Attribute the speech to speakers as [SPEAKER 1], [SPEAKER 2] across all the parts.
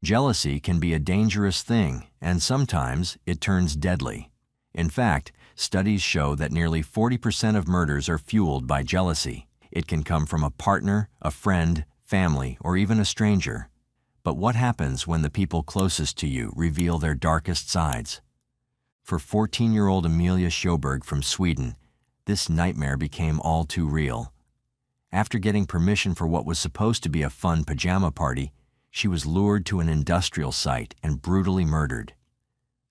[SPEAKER 1] Jealousy can be a dangerous thing, and sometimes it turns deadly. In fact, studies show that nearly 40% of murders are fueled by jealousy. It can come from a partner, a friend, family, or even a stranger. But what happens when the people closest to you reveal their darkest sides? For 14-year-old Amelia Sjöberg from Sweden, this nightmare became all too real. After getting permission for what was supposed to be a fun pajama party, she was lured to an industrial site and brutally murdered.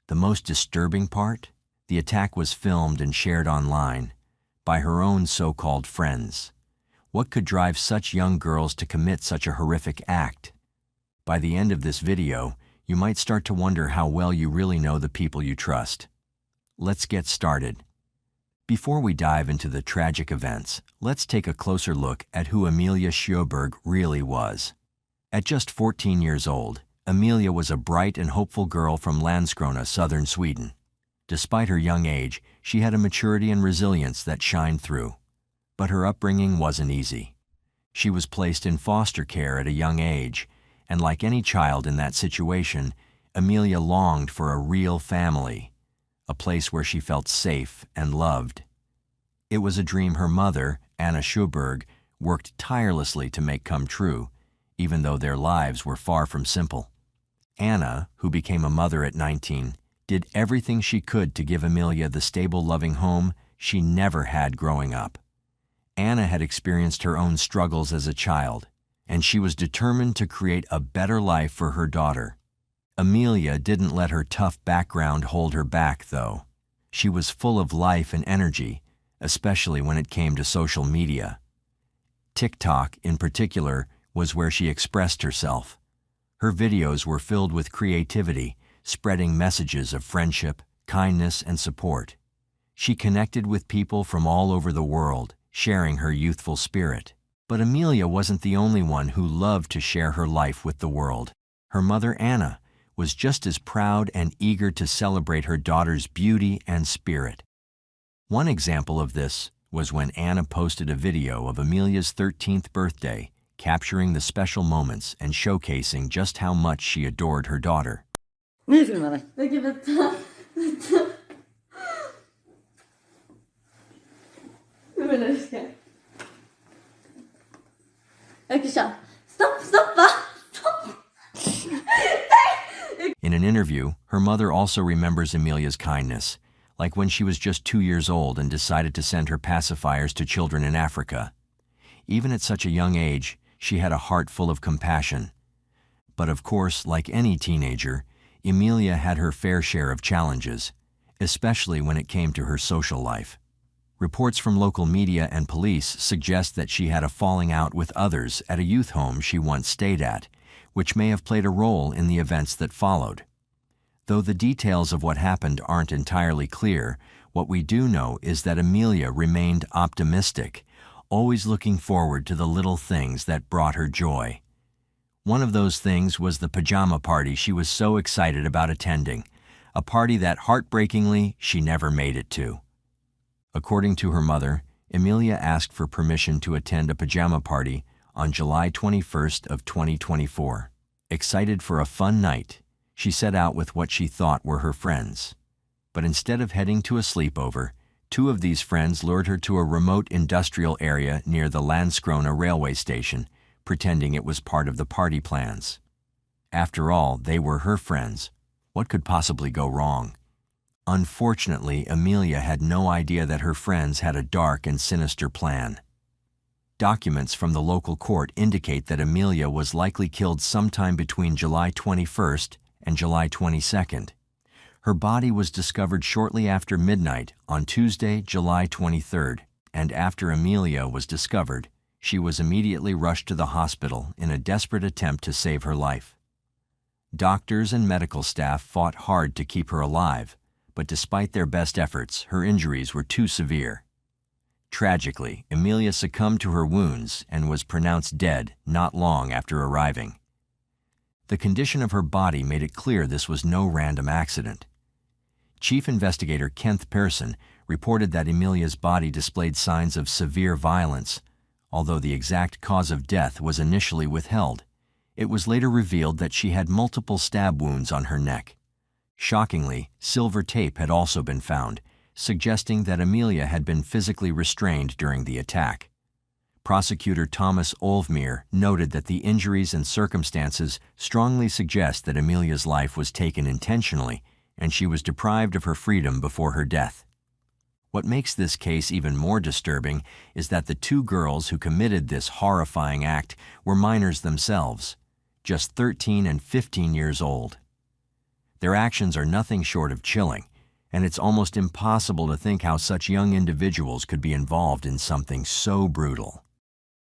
[SPEAKER 1] The most disturbing part? The attack was filmed and shared online by her own so-called friends. What could drive such young girls to commit such a horrific act? By the end of this video, you might start to wonder how well you really know the people you trust. Let's get started. Before we dive into the tragic events, let's take a closer look at who Amelia Sjöberg really was. At just 14 years old, Amelia was a bright and hopeful girl from Landskrona, southern Sweden. Despite her young age, she had a maturity and resilience that shined through. But her upbringing wasn't easy. She was placed in foster care at a young age, and like any child in that situation, Amelia longed for a real family, a place where she felt safe and loved. It was a dream her mother, Anna Sjöberg, worked tirelessly to make come true, even though their lives were far from simple. Anna, who became a mother at 19, did everything she could to give Amelia the stable, loving home she never had growing up. Anna had experienced her own struggles as a child, and she was determined to create a better life for her daughter. Amelia didn't let her tough background hold her back, though. She was full of life and energy, especially when it came to social media. TikTok, in particular, was where she expressed herself. Her videos were filled with creativity, spreading messages of friendship, kindness, and support. She connected with people from all over the world, sharing her youthful spirit. But Amelia wasn't the only one who loved to share her life with the world. Her mother, Anna, was just as proud and eager to celebrate her daughter's beauty and spirit. One example of this was when Anna posted a video of Amelia's 13th birthday, capturing the special moments and showcasing just how much she adored her daughter.
[SPEAKER 2] Nu filmar vi. Okej, vänta. Hur menar du ska? Okej, kör. Stoppa!
[SPEAKER 1] In an interview, her mother also remembers Amelia's kindness, like when she was just 2 years old and decided to send her pacifiers to children in Africa. Even at such a young age, she had a heart full of compassion. But of course, like any teenager, Amelia had her fair share of challenges, especially when it came to her social life. Reports from local media and police suggest that she had a falling out with others at a youth home she once stayed at, which may have played a role in the events that followed. Though the details of what happened aren't entirely clear, what we do know is that Amelia remained optimistic, always looking forward to the little things that brought her joy. One of those things was the pajama party she was so excited about attending, a party that heartbreakingly she never made it to. According to her mother, Amelia asked for permission to attend a pajama party on July 21st of 2024. Excited for a fun night, she set out with what she thought were her friends. But instead of heading to a sleepover, 2 of these friends lured her to a remote industrial area near the Landskrona railway station, pretending it was part of the party plans. After all, they were her friends. What could possibly go wrong? Unfortunately, Amelia had no idea that her friends had a dark and sinister plan. Documents from the local court indicate that Amelia was likely killed sometime between July 21st and July 22nd. Her body was discovered shortly after midnight on Tuesday, July 23rd, and after Amelia was discovered, she was immediately rushed to the hospital in a desperate attempt to save her life. Doctors and medical staff fought hard to keep her alive, but despite their best efforts, her injuries were too severe. Tragically, Amelia succumbed to her wounds and was pronounced dead not long after arriving. The condition of her body made it clear this was no random accident. Chief Investigator Kent Persson reported that Amelia's body displayed signs of severe violence, although the exact cause of death was initially withheld. It was later revealed that she had multiple stab wounds on her neck. Shockingly, silver tape had also been found, suggesting that Amelia had been physically restrained during the attack. Prosecutor Thomas Olvmere noted that the injuries and circumstances strongly suggest that Amelia's life was taken intentionally and she was deprived of her freedom before her death. What makes this case even more disturbing is that the two girls who committed this horrifying act were minors themselves, just 13 and 15 years old. Their actions are nothing short of chilling, and it's almost impossible to think how such young individuals could be involved in something so brutal.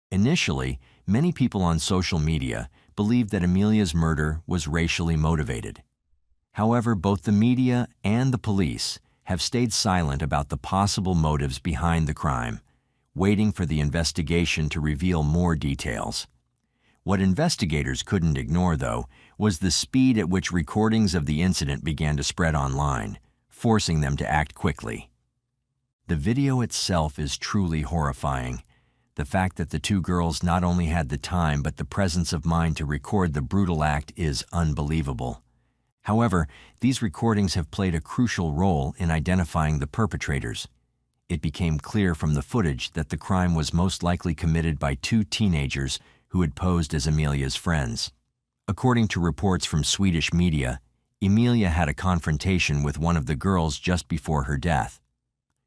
[SPEAKER 1] Initially, many people on social media believed that Amelia's murder was racially motivated. However, both the media and the police have stayed silent about the possible motives behind the crime, waiting for the investigation to reveal more details. What investigators couldn't ignore, though, was the speed at which recordings of the incident began to spread online, forcing them to act quickly. The video itself is truly horrifying. The fact that the two girls not only had the time but the presence of mind to record the brutal act is unbelievable. However, these recordings have played a crucial role in identifying the perpetrators. It became clear from the footage that the crime was most likely committed by two teenagers who had posed as Amelia's friends. According to reports from Swedish media, Amelia had a confrontation with one of the girls just before her death.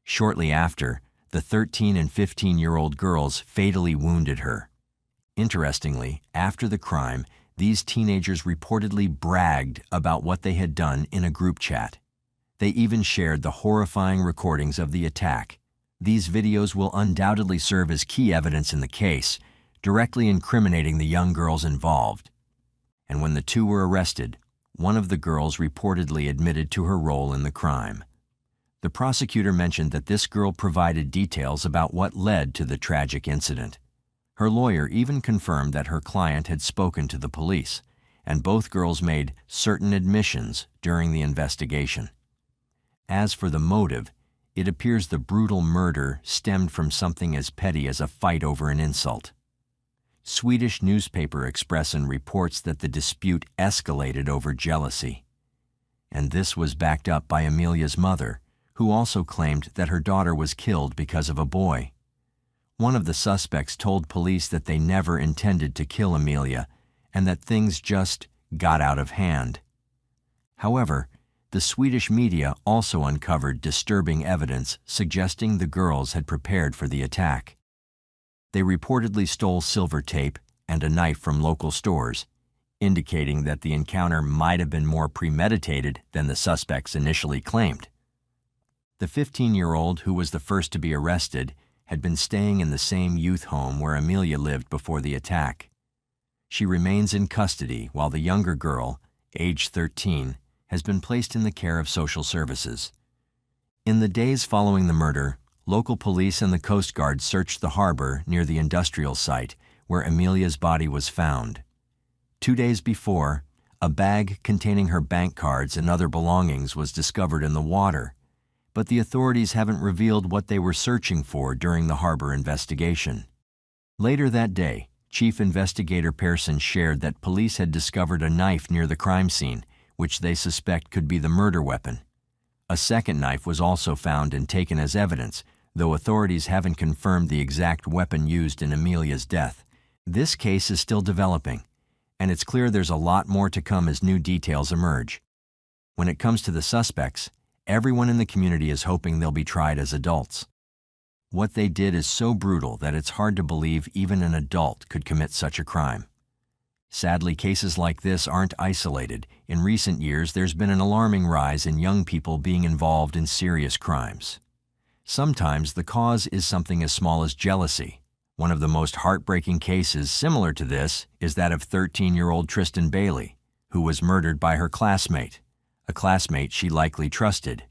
[SPEAKER 1] Shortly after, the 13 and 15-year-old girls fatally wounded her. Interestingly, after the crime, these teenagers reportedly bragged about what they had done in a group chat. They even shared the horrifying recordings of the attack. These videos will undoubtedly serve as key evidence in the case, directly incriminating the young girls involved. And when the two were arrested, one of the girls reportedly admitted to her role in the crime. The prosecutor mentioned that this girl provided details about what led to the tragic incident. Her lawyer even confirmed that her client had spoken to the police, and both girls made certain admissions during the investigation. As for the motive, it appears the brutal murder stemmed from something as petty as a fight over an insult. Swedish newspaper Expressen reports that the dispute escalated over jealousy. And this was backed up by Amelia's mother, who also claimed that her daughter was killed because of a boy. One of the suspects told police that they never intended to kill Amelia and that things just got out of hand. However, the Swedish media also uncovered disturbing evidence suggesting the girls had prepared for the attack. They reportedly stole silver tape and a knife from local stores, indicating that the encounter might have been more premeditated than the suspects initially claimed. The 15-year-old, who was the first to be arrested, had been staying in the same youth home where Amelia lived before the attack. She remains in custody while the younger girl, age 13, has been placed in the care of social services. In the days following the murder, local police and the Coast Guard searched the harbor near the industrial site where Amelia's body was found. 2 days before, a bag containing her bank cards and other belongings was discovered in the water, but the authorities haven't revealed what they were searching for during the harbor investigation. Later that day, Chief Investigator Persson shared that police had discovered a knife near the crime scene, which they suspect could be the murder weapon. A second knife was also found and taken as evidence, though authorities haven't confirmed the exact weapon used in Amelia's death. This case is still developing, and it's clear there's a lot more to come as new details emerge. When it comes to the suspects, everyone in the community is hoping they'll be tried as adults. What they did is so brutal that it's hard to believe even an adult could commit such a crime. Sadly, cases like this aren't isolated. In recent years, there's been an alarming rise in young people being involved in serious crimes. Sometimes the cause is something as small as jealousy. One of the most heartbreaking cases similar to this is that of 13-year-old Tristan Bailey, who was murdered by her classmate, a classmate she likely trusted.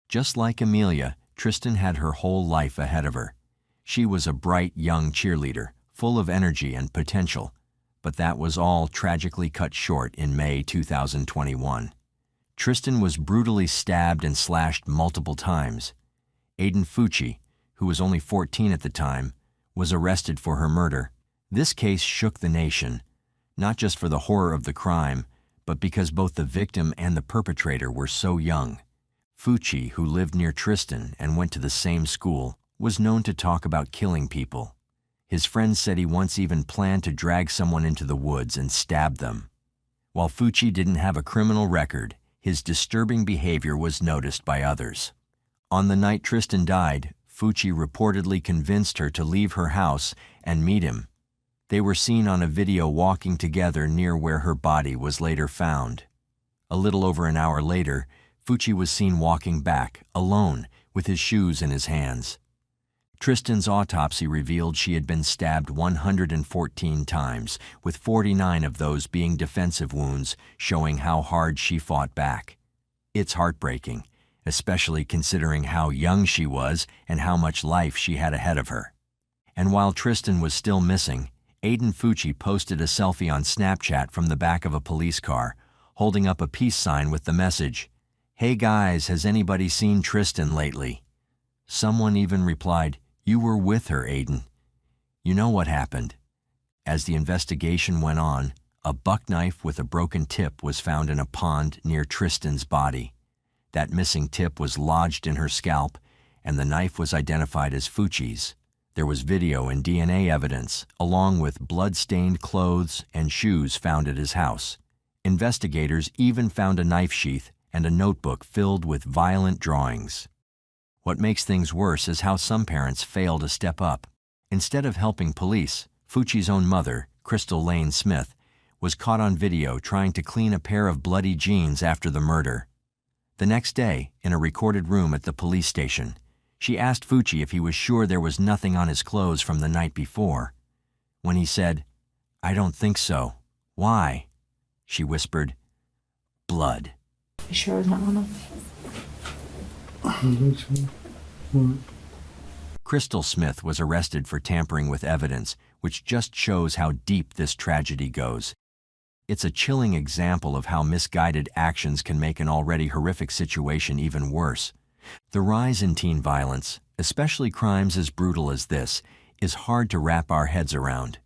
[SPEAKER 1] Just like Amelia, Tristan had her whole life ahead of her. She was a bright young cheerleader, full of energy and potential, but that was all tragically cut short in May 2021. Tristan was brutally stabbed and slashed multiple times. Aiden Fucci, who was only 14 at the time, was arrested for her murder. This case shook the nation. not just for the horror of the crime, but because both the victim and the perpetrator were so young. Fucci, who lived near Tristan and went to the same school, was known to talk about killing people. His friends said he once even planned to drag someone into the woods and stab them. While Fucci didn't have a criminal record, his disturbing behavior was noticed by others. On the night Tristan died, Fucci reportedly convinced her to leave her house and meet him. They were seen on a video walking together near where her body was later found. A little over an hour later, Fucci was seen walking back, alone, with his shoes in his hands. Tristan's autopsy revealed she had been stabbed 114 times, with 49 of those being defensive wounds, showing how hard she fought back. It's heartbreaking, especially considering how young she was and how much life she had ahead of her. And while Tristan was still missing, Aiden Fucci posted a selfie on Snapchat from the back of a police car, holding up a peace sign with the message, "Hey guys, has anybody seen Tristan lately?" Someone even replied, "You were with her, Aiden." You know what happened. As the investigation went on, a buck knife with a broken tip was found in a pond near Tristan's body. That missing tip was lodged in her scalp, and the knife was identified as Fucci's. There was video and DNA evidence, along with blood-stained clothes and shoes found at his house. Investigators even found a knife sheath and a notebook filled with violent drawings. What makes things worse is how some parents fail to step up. Instead of helping police, Fucci's own mother, Crystal Lane Smith, was caught on video trying to clean a pair of bloody jeans after the murder. The next day, in a recorded room at the police station, she asked Fucci if he was sure there was nothing on his clothes from the night before. When he said, "I don't think so. Why?" she whispered, "Blood."
[SPEAKER 3] You sure it's not on them?
[SPEAKER 1] Crystal Smith was arrested for tampering with evidence, which just shows how deep this tragedy goes. It's a chilling example of how misguided actions can make an already horrific situation even worse. The rise in teen violence, especially crimes as brutal as this, is hard to wrap our heads around.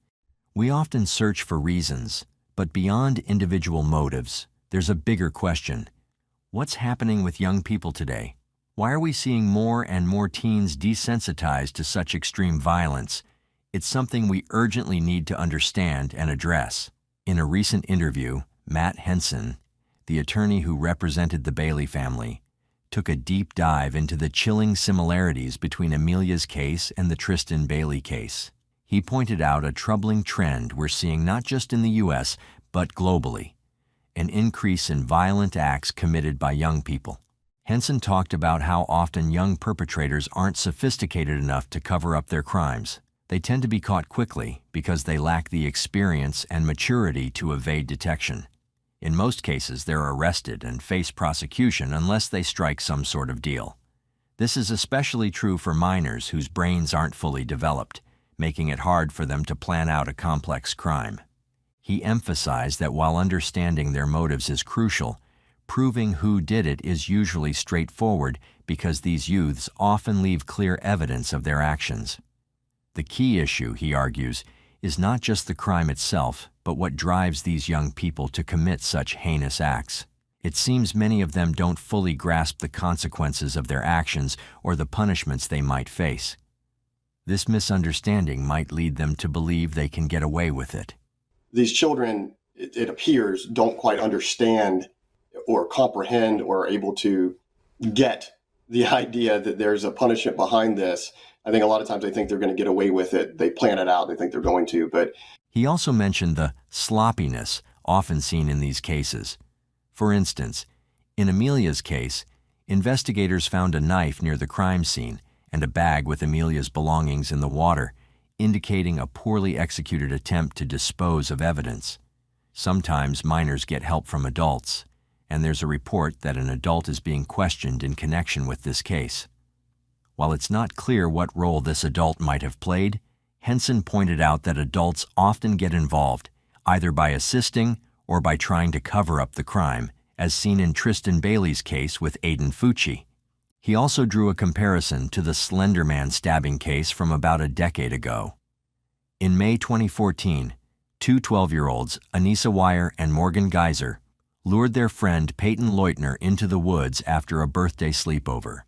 [SPEAKER 1] We often search for reasons, but beyond individual motives, there's a bigger question. What's happening with young people today? Why are we seeing more and more teens desensitized to such extreme violence? It's something we urgently need to understand and address. In a recent interview, Matt Henson, the attorney who represented the Bailey family, took a deep dive into the chilling similarities between Amelia's case and the Tristan Bailey case. He pointed out a troubling trend we're seeing not just in the U.S., but globally, an increase in violent acts committed by young people. Henson talked about how often young perpetrators aren't sophisticated enough to cover up their crimes. They tend to be caught quickly because they lack the experience and maturity to evade detection. In most cases, they're arrested and face prosecution unless they strike some sort of deal. This is especially true for minors whose brains aren't fully developed, making it hard for them to plan out a complex crime. He emphasized that while understanding their motives is crucial, proving who did it is usually straightforward because these youths often leave clear evidence of their actions. The key issue, he argues, is not just the crime itself, but what drives these young people to commit such heinous acts. It seems many of them don't fully grasp the consequences of their actions or the punishments they might face. This misunderstanding might lead them to believe they can get away with it.
[SPEAKER 4] These children, it appears, don't quite understand or comprehend or are able to get the idea that there's a punishment behind this. I think a lot of times they think they're going to get away with it. They plan it out. They think they're going to. But
[SPEAKER 1] he also mentioned the sloppiness often seen in these cases. For instance, in Amelia's case, investigators found a knife near the crime scene and a bag with Amelia's belongings in the water, indicating a poorly executed attempt to dispose of evidence. Sometimes minors get help from adults, and there's a report that an adult is being questioned in connection with this case. While it's not clear what role this adult might have played, Henson pointed out that adults often get involved, either by assisting or by trying to cover up the crime, as seen in Tristan Bailey's case with Aiden Fucci. He also drew a comparison to the Slender Man stabbing case from about a decade ago. In May 2014, Two 12-year-olds, Anissa Wire and Morgan Geyser, lured their friend Peyton Leutner into the woods after a birthday sleepover.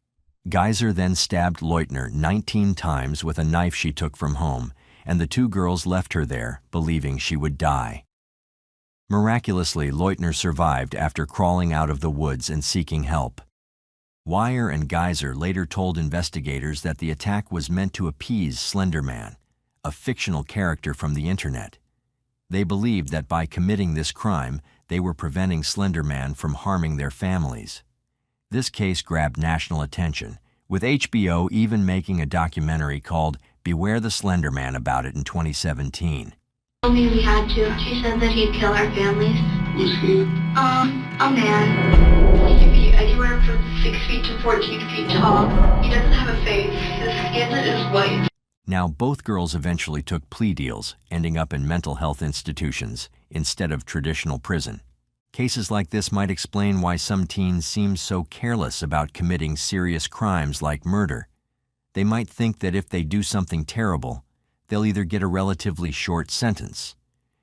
[SPEAKER 1] Geyser then stabbed Leutner 19 times with a knife she took from home, and the two girls left her there, believing she would die. Miraculously, Leutner survived after crawling out of the woods and seeking help. Wire and Geyser later told investigators that the attack was meant to appease Slender Man, a fictional character from the internet. They believed that by committing this crime, they were preventing Slender Man from harming their families. This case grabbed national attention, with HBO even making a documentary called Beware the Slender Man about it in 2017.
[SPEAKER 5] Told me we had to. She said that he'd kill our families.
[SPEAKER 6] Who's he?
[SPEAKER 5] A man. He could be anywhere from 6 feet to 14 feet tall. He doesn't have a face. His skin is white.
[SPEAKER 1] Now, both girls eventually took plea deals, ending up in mental health institutions instead of traditional prison. Cases like this might explain why some teens seem so careless about committing serious crimes like murder. They might think that if they do something terrible, they'll either get a relatively short sentence,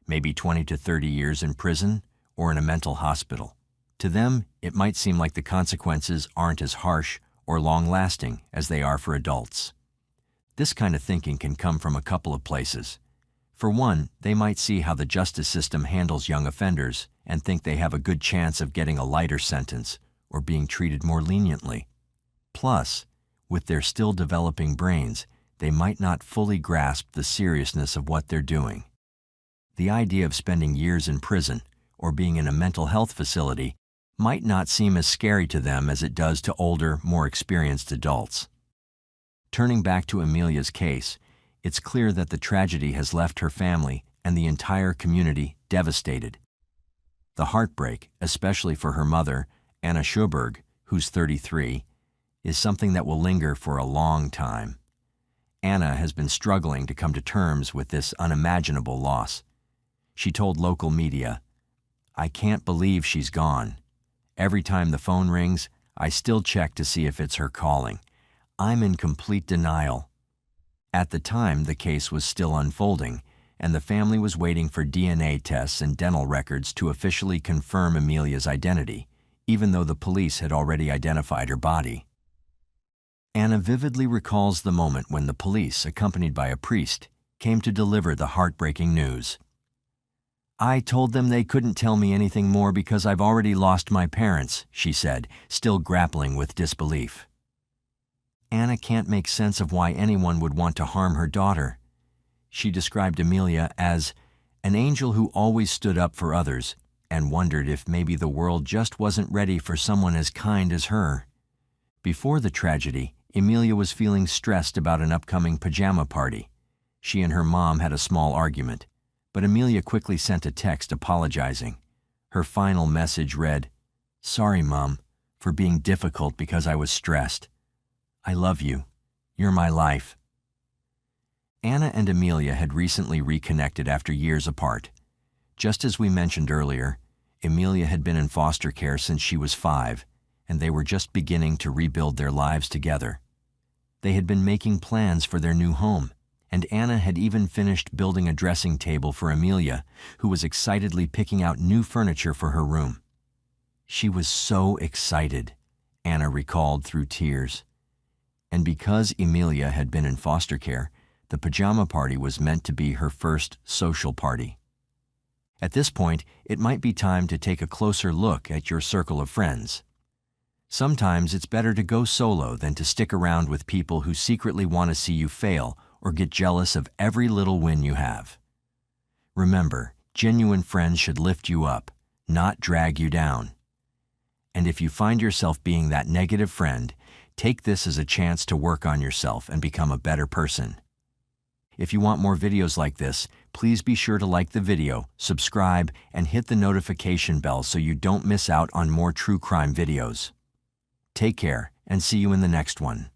[SPEAKER 1] maybe 20 to 30 years in prison or in a mental hospital. To them, it might seem like the consequences aren't as harsh or long-lasting as they are for adults. This kind of thinking can come from a couple of places. For one, they might see how the justice system handles young offenders and think they have a good chance of getting a lighter sentence or being treated more leniently. Plus, with their still developing brains, they might not fully grasp the seriousness of what they're doing. The idea of spending years in prison or being in a mental health facility might not seem as scary to them as it does to older, more experienced adults. Turning back to Amelia's case, it's clear that the tragedy has left her family and the entire community devastated. The heartbreak, especially for her mother, Anna Schuberg, who's 33, is something that will linger for a long time. Anna has been struggling to come to terms with this unimaginable loss. She told local media, "I can't believe she's gone. Every time the phone rings, I still check to see if it's her calling. I'm in complete denial." At the time, the case was still unfolding, and the family was waiting for DNA tests and dental records to officially confirm Amelia's identity, even though the police had already identified her body. Anna vividly recalls the moment when the police, accompanied by a priest, came to deliver the heartbreaking news. "I told them they couldn't tell me anything more because I've already lost my parents," she said, still grappling with disbelief. Anna can't make sense of why anyone would want to harm her daughter. She described Amelia as an angel who always stood up for others and wondered if maybe the world just wasn't ready for someone as kind as her. Before the tragedy, Amelia was feeling stressed about an upcoming pajama party. She and her mom had a small argument, but Amelia quickly sent a text apologizing. Her final message read, "Sorry, Mom, for being difficult because I was stressed. I love you. You're my life." Anna and Amelia had recently reconnected after years apart. Just as we mentioned earlier, Amelia had been in foster care since she was 5, and they were just beginning to rebuild their lives together. They had been making plans for their new home, and Anna had even finished building a dressing table for Amelia, who was excitedly picking out new furniture for her room. She was so excited, Anna recalled through tears. And because Amelia had been in foster care, the pajama party was meant to be her first social party. At this point, it might be time to take a closer look at your circle of friends. Sometimes it's better to go solo than to stick around with people who secretly want to see you fail or get jealous of every little win you have. Remember, genuine friends should lift you up, not drag you down. And if you find yourself being that negative friend, take this as a chance to work on yourself and become a better person. If you want more videos like this, please be sure to like the video, subscribe, and hit the notification bell so you don't miss out on more true crime videos. Take care, and see you in the next one.